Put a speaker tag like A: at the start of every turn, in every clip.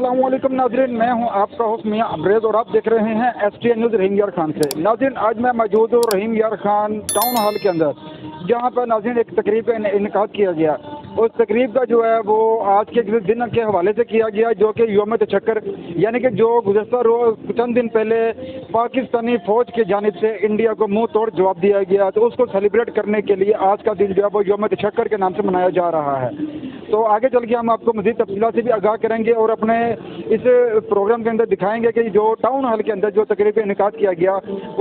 A: अस्सलाम वालेकुम नाज़रीन, मैं हूं आपका होस्ट मियां अब्रेज और आप देख रहे हैं STN न्यूज़ रहीम यार खान से। नाज़रीन, आज मैं मौजूद हूं रहीम यार खान टाउन हॉल के अंदर, जहां पर नाज़रीन एक तकरीब का इनेकाद किया गया। उस तकरीब का जो है वो आज के दिन के हवाले से किया गया, जो कि यौम तशक्कर यानी कि जो गुज़श्ता रोज़ चंद दिन पहले पाकिस्तानी फ़ौज की जानिब से इंडिया को मुंह तोड़ जवाब दिया गया, तो उसको सेलिब्रेट करने के लिए आज का दिन जो है वो यौम तशक्कर के नाम से मनाया जा रहा है। तो आगे चल के हम आपको मज़ीद तफसीलात से भी आगाह करेंगे और अपने इस प्रोग्राम के अंदर दिखाएंगे कि जो टाउन हॉल के अंदर जो तकरीब का इनेकाद किया गया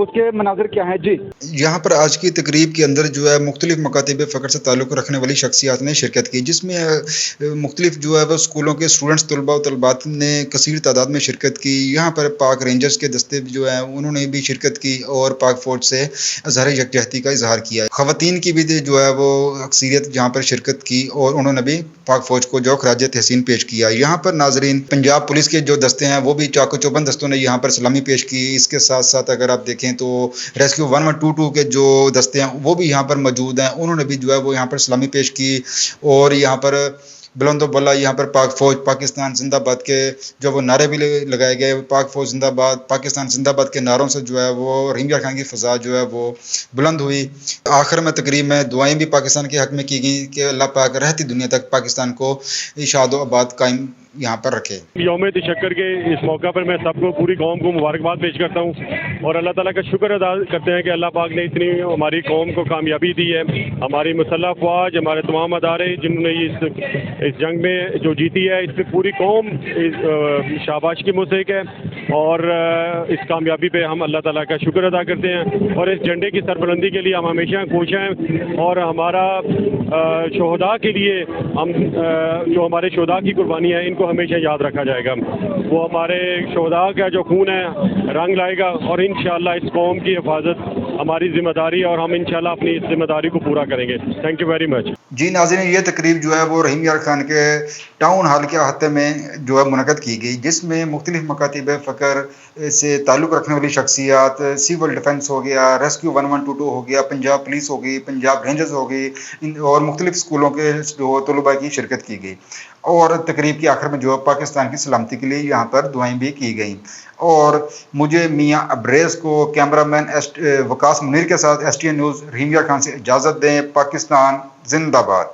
A: उसके मनाज़िर क्या हैं। जी,
B: यहाँ पर आज की तकरीब के अंदर जो है मुख्तलिफ मकातिब फ़क्र से ताल्लुक़ रखने वाली शख्सियात ने शिरकत की, जिसमें मुख्तलिफ जो है वो स्कूलों के स्टूडेंट्स तलबा और तलबात ने कसीर तादाद में शिरकत की। यहाँ पर पाक रेंजर्स के दस्ते जो है उन्होंने भी शिरकत की और पाक फ़ौज से अज़हर यकजहती का इजहार किया। ख़वातीन की भी जो है वो अक्सरियत जहाँ पर शिरकत की और उन्होंने भी पाक फ़ौज को जो खराज तहसीन पेश किया। यहाँ पर नाजरीन पंजाब पुलिस के जो दस्ते हैं वो भी चाको चौबंद दस्तों ने यहाँ पर सलामी पेश की। इसके साथ साथ अगर आप देखें तो रेस्क्यू 1122 के जो दस्ते हैं वो भी यहाँ पर मौजूद हैं, उन्होंने भी जो है वो यहाँ पर सलामी पेश की। और यहाँ पर बुलंदो बल्ला यहाँ पर पाक फ़ौज पाकिस्तान जिंदाबाद के जो वो नारे भी लगाए गए, पाक फ़ौज जिंदाबाद पाकिस्तान जिंदाबाद के नारों से जो है वो रहीम यार खान की फ़ज़ा जो है वो बुलंद हुई। आखिर में तकरीब में दुआएं भी पाकिस्तान के हक़ में की गई कि अल्लाह पाक रहती दुनिया तक पाकिस्तान को शाद व आबाद कायम यहाँ पर रखे।
C: यौम तशक्कर के इस मौका पर मैं सबको पूरी कौम को मुबारकबाद पेश करता हूँ और अल्लाह ताला का शुक्र अदा करते हैं कि अल्लाह पाक ने इतनी हमारी कौम को कामयाबी दी है। हमारी मुसल्लह फ़ौज, हमारे तमाम अदारे जिन्होंने इस जंग में जो जीती है, इस पर पूरी कौम शाबाश की मुस्तहिक है और इस कामयाबी पे हम अल्लाह ताला का शुक्र अदा करते हैं और इस झंडे की सरबुलंदी के लिए हम हमेशा खुश हैं और हमारा शोहदा के लिए हम जो हमारे शोहदा की कुर्बानी है इनको हमेशा याद रखा जाएगा। वो हमारे शोहदा का जो खून है रंग लाएगा और इंशाअल्लाह इस कौम की हिफाजत हमारी जिम्मेदारी और हम इंशाअल्लाह अपनी इस जिम्मेदारी को पूरा करेंगे। Thank you very much.
B: जी नाज़रीन, ये तकरीब जो है वो रहीम यार खान के टाउन हॉल के अहाते में जो है मुनक़द की गई, जिसमें मुख्तलिफ मकातिब फ़क्र से ताल्लुक़ रखने वाली शख्सियात, सिविल डिफेंस हो गया, रेस्क्यू 1122 हो गया, पंजाब पुलिस हो गई, पंजाब रेंजर्स हो गई और मुख्तलिफ स्कूलों के जो तलबा की शिरकत की गई। और तकरीब के आखिर में जो पाकिस्तान की सलामती के लिए यहाँ पर दुआएं भी की गई। और मुझे मियां अब्रेज को कैमरामैन वकास मुनीर के साथ STN न्यूज़ रहीम यार खान से इजाज़त दें। पाकिस्तान जिंदाबाद।